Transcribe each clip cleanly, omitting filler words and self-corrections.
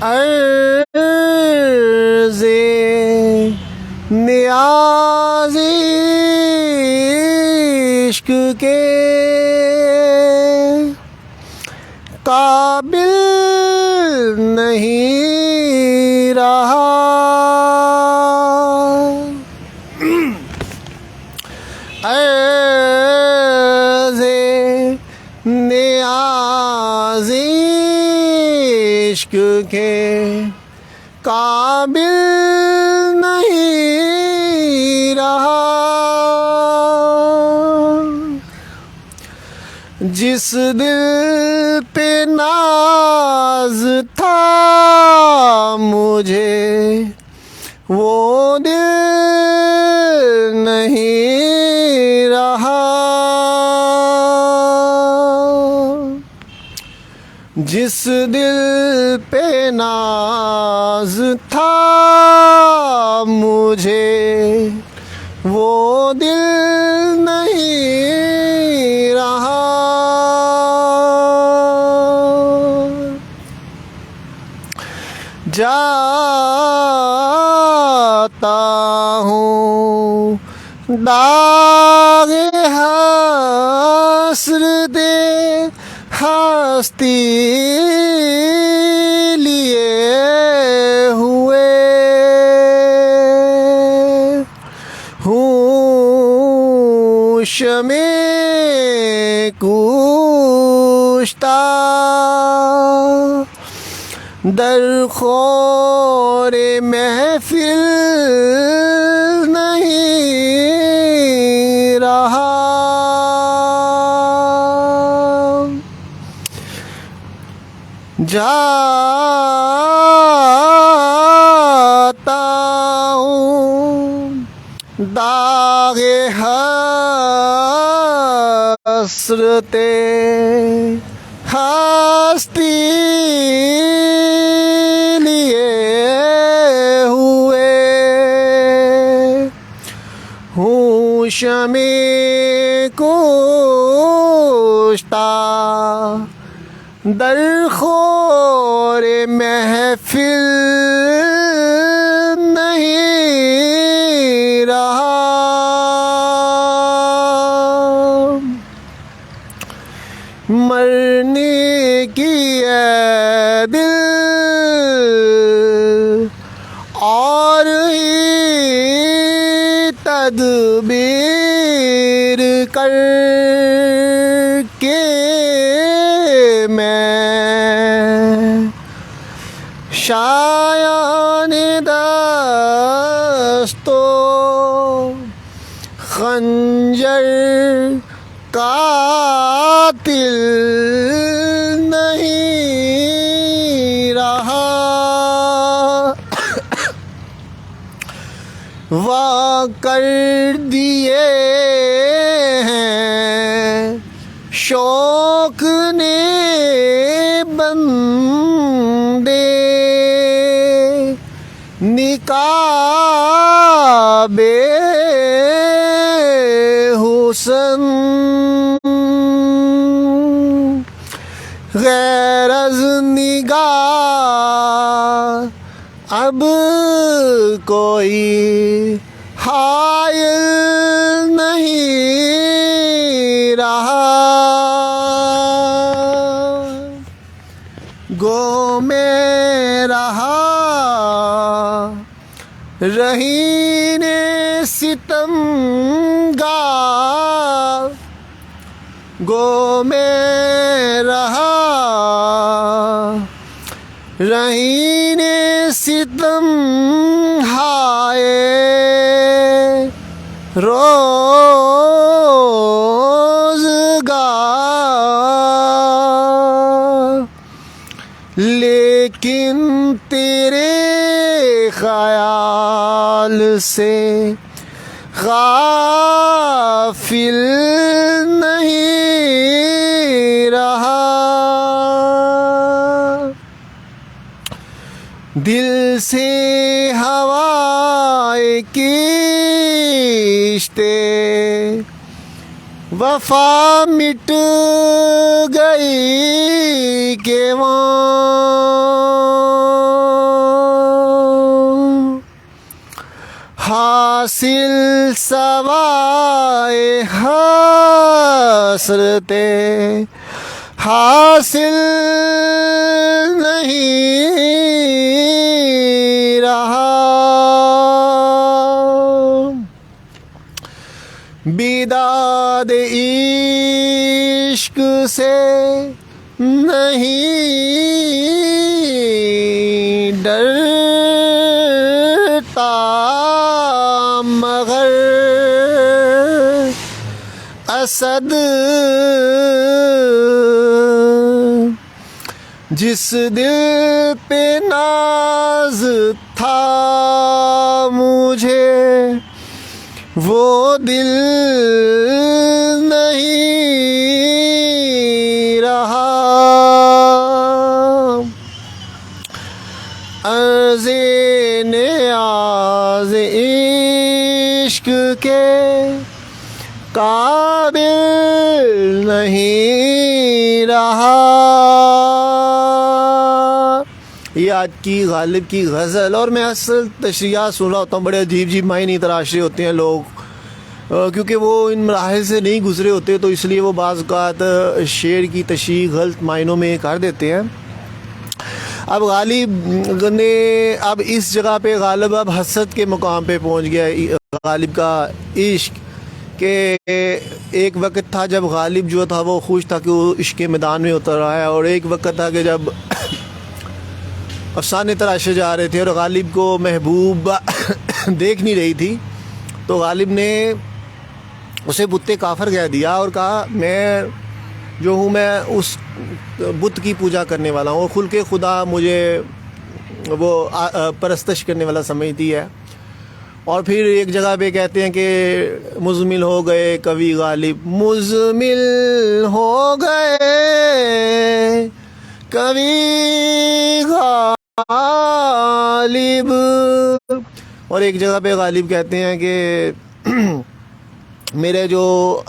अर्ज़े नियाज़ इश्क के काबिल नहीं रहा। अर्ज़े नियाज़ इश्क के काबिल नहीं रहा। जिस दिल पे नाज था मुझे वो दिल नहीं रहा। जिस दिल पे नाज था मुझे वो दिल नहीं रहा। जाता हूँ दाग़े हसरते हस्ती लिए हुए हूँ शमे कुश्ता दरख़ोरे महफ़िल नहीं रहा। जाता हूँ दाग़े हसरते हस्ती लिए हुए हूँ शमे कुश्ता दरख़ोरे महफ़िल नहीं रहा। मरने की है दिल और ही तदबीर करके मैं शायाने दस्तो खंजर कातिल नहीं रहा। वाह कर दिए हैं शौक ने बंदे निकाबे हुसन गैरज निगाह अब कोई हायल नहीं रहा। गो में रहा रहीने सितमगार गो में रहा रहीने सितम हाय रोज़गार। लेकिन तेरे ख़याल से गाफिल नहीं रहा। दिल से हवाए किश्ते वफा मिट गई के वहाँ हासिल सवाए हसरते हासिल नहीं रहा। बिदाद इश्क से नहीं डरता मगर असद जिस दिल पे नाज था मुझे वो दिल नहीं रहा। अर्ज़े नियाज़ इश्क के काबिल नहीं रहा। ये आज की गालिब की गज़ल। और मैं असल तशरीह सुन रहा होता हूँ, बड़े अजीब अजीब मायने तराश रहे होते हैं लोग, क्योंकि वो इन मराहिल से नहीं गुजरे होते, तो इसलिए वो बाज़ औक़ात शेर की तशरीह गलत मायनों में कर देते हैं। अब गालिब ने अब इस जगह पे गालिब अब हसद के मुकाम पे पहुँच गया। गालिब का इश्क के एक वक्त था जब गालिब जो था वो खुश था कि वो इश्क के मैदान में उतर रहा है, और एक वक्त था कि जब अफसाने तराशे जा रहे थे और गालिब को महबूबा देख नहीं रही थी, तो गालिब ने उसे बुत्ते काफर कह दिया और कहा मैं जो हूँ मैं उस बुत की पूजा करने वाला हूँ, और खुल के खुदा मुझे वो परस्तश करने वाला समझती है। और फिर एक जगह पे कहते हैं कि मुज़मिल हो गए कवि गालिब, मुज़मिल हो गए कवि गालिब। और एक जगह पे गालिब कहते हैं कि मेरे जो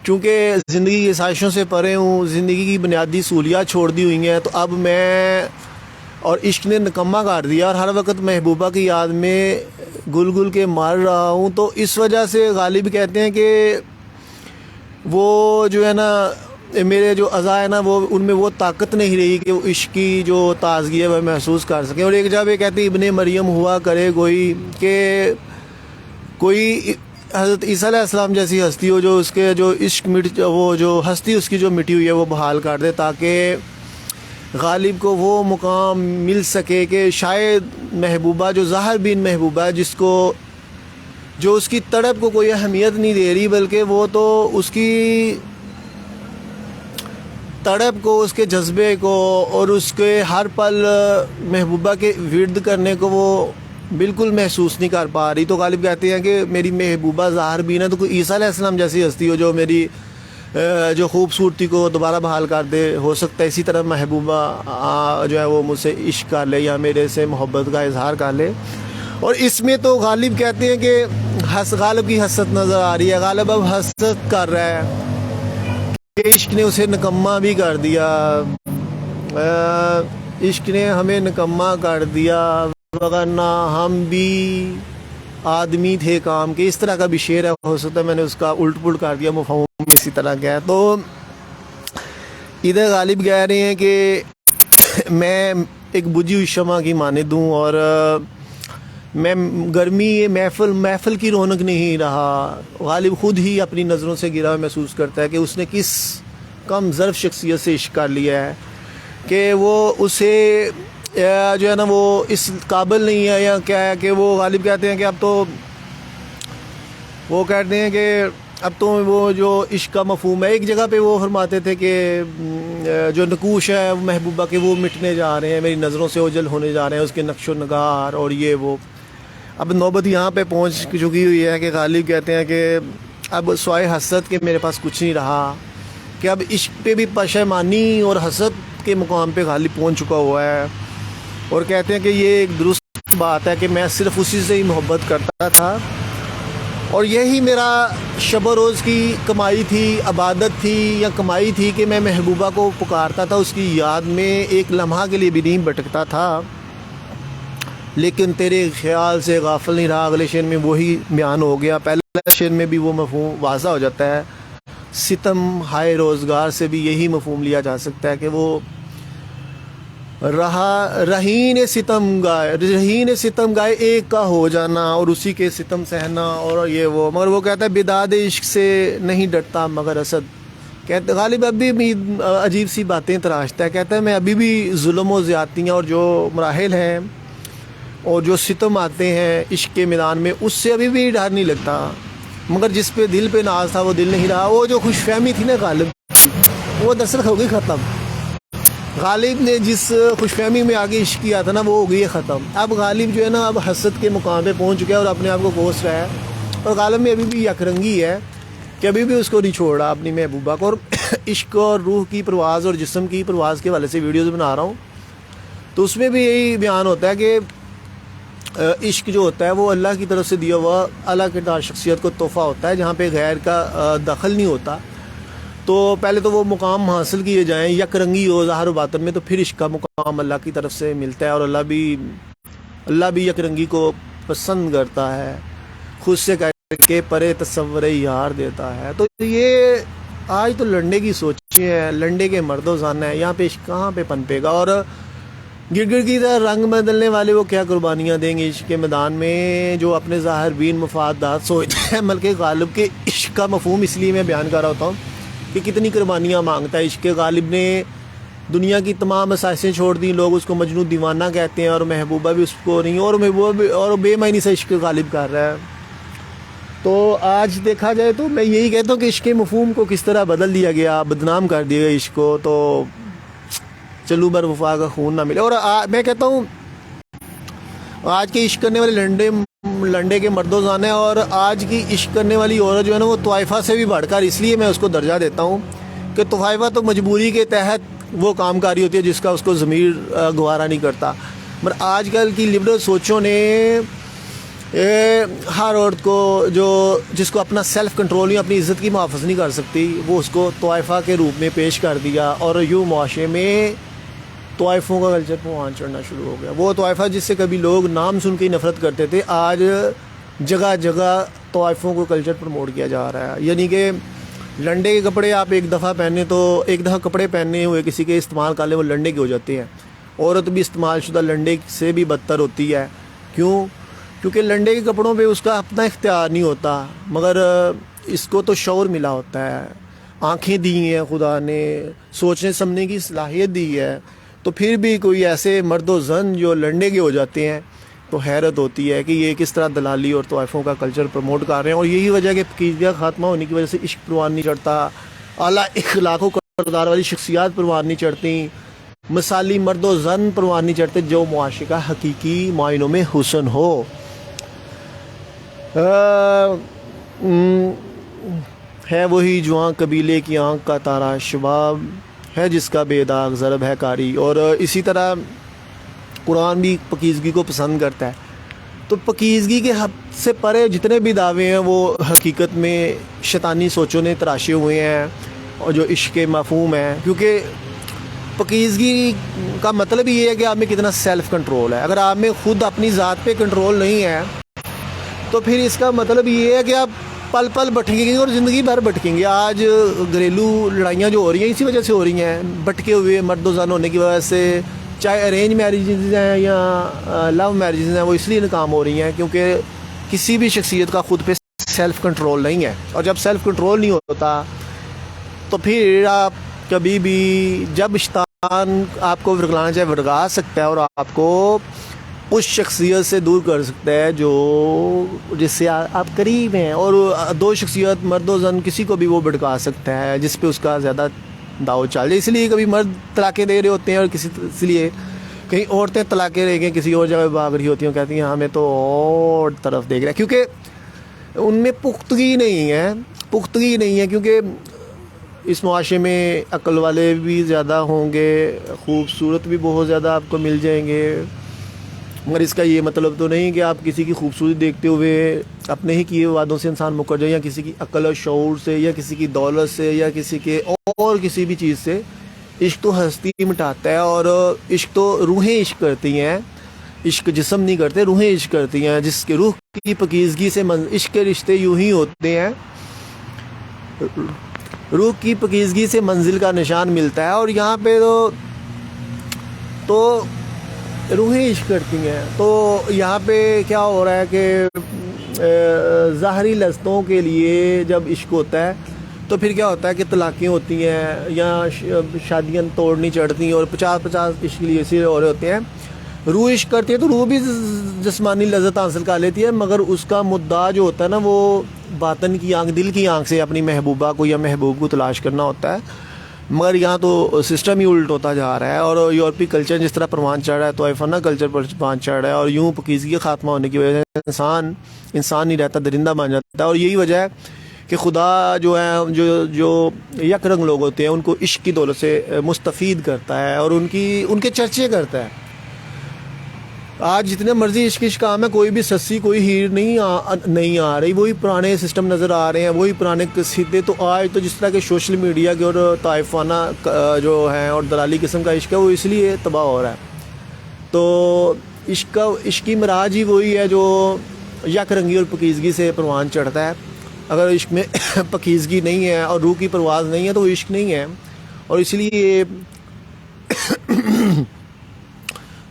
चूँकि ज़िंदगी की साजिशों से परे हूँ, ज़िंदगी की बुनियादी सहूलियात छोड़ दी हुई हैं, तो अब मैं और इश्क ने निकम्मा काट दिया और हर वक्त महबूबा की याद में गुल गुल के मार रहा हूँ। तो इस वजह से गालिब कहते हैं कि वो जो है ना मेरे जो अज़ा है ना वो उनमें वो ताकत नहीं रही कि वो इश्क की जो ताज़गी है वह महसूस कर सकें। और एक जगह पे कहते हैं इब्ने मरियम हुआ करे कोई कि कोई हज़रत ईसा अलैहिस्सलाम जैसी हस्ती हो जो उसके जो इश्क मिट वो जो हस्ती उसकी जो मिटी हुई है वो बहाल कर दे, ताकि गालिब को वो मुकाम मिल सके कि शायद महबूबा जो ज़ाहिर बिन महबूबा जिसको जो उसकी तड़प को कोई अहमियत नहीं दे रही, बल्कि वो तो उसकी तड़प को, उसके जज्बे को और उसके हर पल महबूबा के विर्द करने को वो बिल्कुल महसूस नहीं कर पा रही। तो गालिब कहते हैं कि मेरी महबूबा ज़ाहिर बीन है, तो कोई ईसा अलैहिस्सलाम जैसी हस्ती हो जो मेरी जो खूबसूरती को दोबारा बहाल कर दे। हो सकता है इसी तरह महबूबा जो है वो मुझसे इश्क कर ले या मेरे से मोहब्बत का इजहार कर ले। और इसमें तो गालिब कहते हैं कि गालिब की हसरत नज़र आ रही है। गालिब अब हसरत कर रहा है कि इश्क ने उसे निकम्मा भी कर दिया, इश्क ने हमें निकम्मा कर दिया, वरना हम भी आदमी थे काम के। इस तरह का भी शेर है, हो सकता है मैंने उसका उल्ट पुल्ट कर दिया, मुफहूम इसी तरह का है। तो इधर गालिब कह रहे हैं कि मैं एक बुझी हुई शमा की मानिंद हूँ और मैं गर्मी ये महफिल की रौनक नहीं रहा। गालिब ख़ुद ही अपनी नज़रों से गिरा हुआ महसूस करता है कि उसने किस कम ज़र्फ़ शख्सियत से इश्क कर लिया है कि वो उसे जो है ना वो इस काबिल नहीं है या क्या है कि वो गालिब कहते हैं कि अब तो वो कहते हैं कि अब तो वो जो इश्क का मफहूम है, एक जगह पे वो फरमाते थे कि जो नकूश है वो महबूबा के वो मिटने जा रहे हैं, मेरी नज़रों से ओझल होने जा रहे हैं, उसके नक्शो नगार और ये वो। अब नौबत यहाँ पे पहुँच चुकी हुई है कि गालिब कहते हैं कि अब स्वाय हसरत के मेरे पास कुछ नहीं रहा, कि अब इश्क पे भी पशेमानी और हसरत के मुकाम पे गालिब पहुँच चुका हुआ है। और कहते हैं कि ये एक दुरुस्त बात है कि मैं सिर्फ़ उसी से ही मोहब्बत करता था और यही मेरा शब रोज़ की कमाई थी, अबादत थी या कमाई थी कि मैं महबूबा को पुकारता था, उसकी याद में एक लम्हा के लिए भी नहीं भटकता था। लेकिन तेरे ख्याल से गाफिल नहीं रहा, अगले शेर में वही बयान हो गया। पहले शेर में भी वो मफहूम वाज़ा हो जाता है। सितम हाय रोज़गार से भी यही मफहूम लिया जा सकता है कि वो रहीन सितम गाए एक का हो जाना और उसी के सितम सहना और ये वो। मगर वो कहता है बिदाद इश्क से नहीं डरता मगर असद। कहते गालिब अभी भी अजीब सी बातें तराशता है। कहता है मैं अभी भी जुल्म और ज़्यादतियाँ और जो मराहिल हैं और जो सितम आते हैं इश्क के मैदान में, उससे अभी भी डर नहीं लगता। मगर जिस पे दिल पे नाज था वो दिल नहीं रहा। वो जो खुशफहमी थी ना गालिब, वो दरअसल हो गई ख़त्म। गालिब ने जिस खुशफहमी में आगे इश्क किया था ना, वो हो गई है ख़त्म। अब गालिब जो है ना, अब हसद के मुकाम पे पहुंच चुका है और अपने आप को कोस रहा है। और गालिब में अभी भी यकरंगी है कि अभी भी उसको नहीं छोड़ रहा अपनी महबूबा को। और इश्क और रूह की परवाज़ और जिस्म की परवाज़ के वाले से वीडियोज़ बना रहा हूँ, तो उसमें भी यही बयान होता है कि इश्क जो होता है वो अल्लाह की तरफ से दिया हुआ अला किरदार शख्सियत को तोहफ़ा होता है, जहाँ पे गैर का दखल नहीं होता। तो पहले तो वो मुकाम हासिल किए जाएं यकरंगी हो ज़ाहिर बातन में, तो फिर इश्क का मुकाम अल्लाह की तरफ से मिलता है। और अल्लाह भी यकरंगी को पसंद करता है, खुद से करके परे तस्वर यार देता है। तो ये आज तो लंडे की सोची है, लंडे के मर्दो जाना है, यहाँ पे इश्क कहाँ पे पनपेगा। और गिरगिर की तरह रंग बदलने वाले वो क्या कुर्बानियाँ देंगे इश्क के मैदान में, जो अपने ज़ाहिर बीन मफादात सोचते हैं। मलके गालिब के इश्क का मफहूम इसलिए मैं बयान कर रहा होता हूँ कि कितनी कुर्बानियाँ मांगता है। इश्क गालिब ने दुनिया की तमाम असाइसें छोड़ दी, लोग उसको मजनू दीवाना कहते हैं और महबूबा भी उसको नहीं, और महबूबा भी और बेमानी से इश्क गालिब कर रहा है। तो आज देखा जाए तो मैं यही कहता हूँ कि इश्क के मफहूम को किस तरह बदल दिया गया, बदनाम कर दिया गया इश्क को। तो चलू बर वफा का खून ना मिले। और मैं कहता हूँ आज के इश्क करने वाले लंडे के मर्दों जाने, और आज की इश्क करने वाली औरत जो है ना, वो तोइफ़ा से भी बढ़कर, इसलिए मैं उसको दर्जा देता हूँ कि तोइफ़ा तो मजबूरी के तहत वो कामकारी होती है जिसका उसको ज़मीर गवारा नहीं करता। मगर आजकल की लिबरल सोचों ने हर औरत को जिसको अपना सेल्फ़ कंट्रोल या अपनी इज़्ज़त की मुहाफ़ज़त नहीं कर सकती, वो उसको तोइफ़ा के रूप में पेश कर दिया। और यूँ मुआशरे में तोइफ़ों का कल्चर वहाँ चढ़ना शुरू हो गया। वो तोइफ़ा जिससे कभी लोग नाम सुन के नफ़रत करते थे, आज जगह जगह तोइफ़ों को कल्चर प्रमोट किया जा रहा है। यानी कि लंडे के कपड़े आप एक दफ़ा कपड़े पहने हुए किसी के इस्तेमाल कर ले, वो लंडे के हो जाते हैं। औरत भी इस्तेमाल शुदा लंडे से भी बदतर होती है। क्यों? क्योंकि लंडे के कपड़ों पे उसका अपना इख्तियार नहीं होता, मगर इसको तो शौर मिला होता है, आँखें दी हैं खुदा ने, सोचने समझने की सलाहियत दी है। तो फिर भी कोई ऐसे मर्दो जन जो लंडे के हो जाते हैं, तो हैरत होती है कि ये किस तरह दलाली और तोइफ़ों का कल्चर प्रमोट कर रहे हैं। और यही वजह कि फ़कीरियत खात्मा होने की वजह से इश्क परवान नहीं चढ़ता, आला इखलाक़ो किरदार वाली शख्सियात परवान नहीं चढ़ती, मिसाली मर्दो जन परवान नहीं चढ़ते, जो मुआशरे का हकीकी मायनों में हुस्न हो। है वही जवां कबीले की आँख का तारा, शबाब है जिसका बेदाग ज़रब है कारी। और इसी तरह कुरान भी पकीज़गी को पसंद करता है। तो पकीज़गी के हद से परे जितने भी दावे हैं वो हकीकत में शैतानी सोचों ने तराशे हुए हैं, और जो इश्क के मफ़हूम है। क्योंकि पकीज़गी का मतलब ये है कि आप में कितना सेल्फ़ कंट्रोल है। अगर आप में ख़ुद अपनी ज़ात पे कंट्रोल नहीं है, तो फिर इसका मतलब ये है कि आप पल पल भटकेंगे और ज़िंदगी भर भटकेंगे। आज घरेलू लड़ाइयाँ जो हो रही हैं इसी वजह से हो रही हैं, भटके हुए मर्द ज़न होने की वजह से। चाहे अरेंज मैरिजेज़ हैं या लव मैरिजेज़ हैं, वो इसलिए नाकाम हो रही हैं क्योंकि किसी भी शख्सियत का ख़ुद पे सेल्फ़ कंट्रोल नहीं है। और जब सेल्फ़ कंट्रोल नहीं होता तो फिर आप कभी भी, जब शैतान आपको विरगलाना चाहे विरगा सकता है और आपको उस शख्सियत से दूर कर सकता है जो जिससे आप करीब हैं। और दो शख्सियत मर्दो जन किसी को भी वो भड़का सकता है जिस पे उसका ज़्यादा दाव चाल जाए। इसलिए कभी मर्द तलाक़ें दे रहे होते हैं और इसलिए कहीं औरतें तलाक़ें दे के किसी और जगह भाग रही होती हैं, कहती हैं हमें तो और तरफ देख रहा है, क्योंकि उनमें पुख्तगी नहीं है। क्योंकि इस मुआशरे में अक्ल वाले भी ज़्यादा होंगे, खूबसूरत भी बहुत ज़्यादा आपको मिल जाएंगे, मगर इसका ये मतलब तो नहीं कि आप किसी की खूबसूरती देखते हुए अपने ही किए वादों से इंसान मुकर जाए, या किसी की अक्ल और शऊर से, या किसी की दौलत से, या किसी के और किसी भी चीज़ से। इश्क तो हस्ती मिटाता है, और इश्क तो रूहें इश्क करती हैं। इश्क जिस्म नहीं करते, रूहें इश्क करती हैं। जिसके रूह की पकीज़गी से इश्क के रिश्ते यूं ही होते हैं, रूह की पकीज़गी से मंजिल का निशान मिलता है। और यहाँ पे तो रूहें इश्क करती हैं। तो यहाँ पे क्या हो रहा है कि ज़ाहरी लज़्ज़तों के लिए जब इश्क होता है तो फिर क्या होता है कि तलाक़ें होती हैं या शादियाँ तोड़नी चढ़ती हैं और 50-50 इश्क लिए ऐसे हो रहे होते हैं। रूह इश्क करती है तो रूह भी जिस्मानी लज़्ज़त हासिल कर लेती है, मगर उसका मुद्दा जो होता है ना वो बातन की आँख, दिल की आँख से अपनी महबूबा को या महबूब को तलाश करना होता है। मगर यहाँ तो सिस्टम ही उल्ट होता जा रहा है और यूरोपीय कल्चर जिस तरह परवान चढ़ रहा है तो आइफाना कल्चर पर परवान चढ़ रहा है। और यूँ पकीज़गी का खात्मा होने की वजह से इंसान नहीं रहता, दरिंदा बन जाता है। और यही वजह है कि खुदा जो है जो यक रंग लोग होते हैं उनको इश्क की दौलत से मुस्तफ़ीद करता है और उनके चर्चे करता है। आज जितने मर्जी इश्क काम है, कोई भी सस्सी कोई हीर नहीं आ रही, वही पुराने सिस्टम नज़र आ रहे हैं, वही पुराने कसीदे। तो आज तो जिस तरह के सोशल मीडिया के और ताइफाना जो है और दलाली किस्म का इश्क है वो इसलिए तबाह हो रहा है। तो इश्क की मराज ही वही है जो यक रंगी और पकीज़गी से परवान चढ़ता है। अगर इश्क में पकीज़गी नहीं है और रूह की परवाज़ नहीं है तो वो इश्क नहीं है। और इसलिए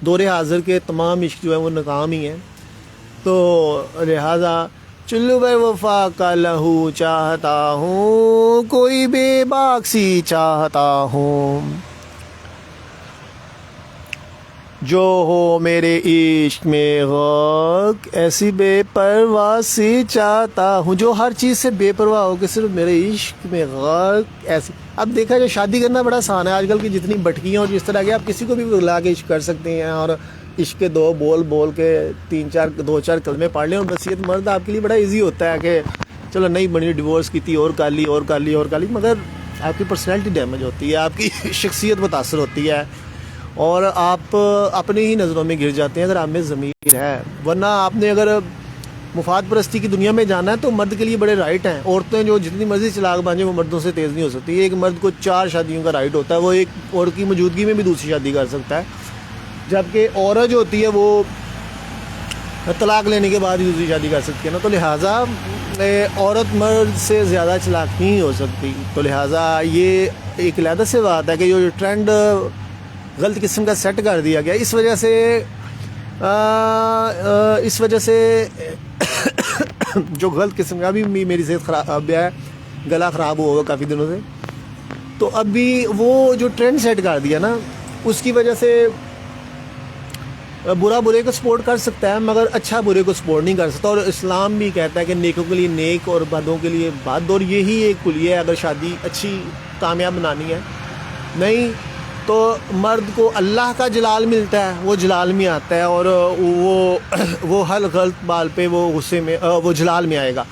दौरे हाज़िर के तमाम इश्क जो है वो नाकाम ही हैं। तो लिहाजा चुल्लू बे वफ़ा का लहू चाहता हूँ, कोई बेबाक सी चाहता हूँ, जो हो मेरे इश्क में गर्क, ऐसी बेपरवाह सी चाहता हूँ, जो हर चीज़ से बेपरवाह हो कि सिर्फ मेरे इश्क में गर्क ऐसी। अब देखा जाए शादी करना बड़ा आसान है, आजकल की जितनी भटकियाँ और जिस तरह के आप किसी को भी बुला के इश्क कर सकते हैं और इश्क के दो बोल के 2-4 कलमे पढ़ लें और बसीयत मर्द आपके लिए बड़ा इजी होता है कि चलो नहीं बनी, डिवोर्स की थी और काली। मगर आपकी पर्सनैलिटी डैमेज होती है, आपकी शख्सियत मुतासर होती है और आप अपनी ही नज़रों में गिर जाते हैं अगर आप में ज़मीर है। वरना आपने अगर मुफाद परस्ती की दुनिया में जाना है तो मर्द के लिए बड़े राइट हैं। औरतें जो जितनी मर्जी चलाक बांझें वो मर्दों से तेज़ नहीं हो सकती। एक मर्द को 4 शादियों का राइट होता है, वो एक औरत की मौजूदगी में भी दूसरी शादी कर सकता है, जबकि औरत जो होती है वो तलाक लेने के बाद ही दूसरी शादी कर सकती है ना। तो लिहाजा औरत मर्द से ज़्यादा चलाक नहीं हो सकती। तो लिहाजा ये एक अलग से बात है कि जो ट्रेंड गलत किस्म का सेट कर दिया गया, इस वजह से जो गलत किस्म का, अभी मेरी सेहत ख़राब है, गला ख़राब हुआ काफ़ी दिनों से। तो अभी वो जो ट्रेंड सेट कर दिया ना उसकी वजह से बुरा बुरे को सपोर्ट कर सकता है मगर अच्छा बुरे को सपोर्ट नहीं कर सकता। और इस्लाम भी कहता है कि नेकों के लिए नेक और बदों के लिए बद, और यही एक कुलिया है अगर शादी अच्छी कामयाब बनानी है। नहीं तो मर्द को अल्लाह का जलाल मिलता है, वो जलाल में आता है और वो हर गलत बाल पे वो गुस्से में वो जलाल में आएगा।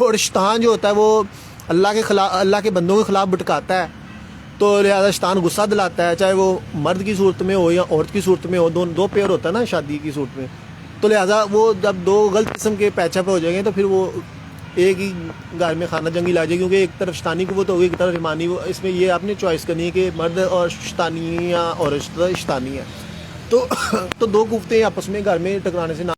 और शैतान जो होता है वो अल्लाह के बंदों के ख़िलाफ़ भटकाता है। तो लिहाजा शैतान गुस्सा दिलाता है, चाहे वो मर्द की सूरत में हो या औरत की सूरत में हो, दो पेयर होता है ना शादी की सूरत में। तो लिहाजा वो जब 2 गलत किस्म के पैचअप हो जाएंगे तो फिर वो एक ही घर में खाना जंगी ला जाएगी, क्योंकि एक तरफ शैतानी को वो तो होगी, एक तरफ ईमानी। वो इसमें ये आपने चॉइस करनी है कि मर्द और शैतानी या औरत शैतानी है। तो 2 कुफ्ते आपस में घर में टकराने से ना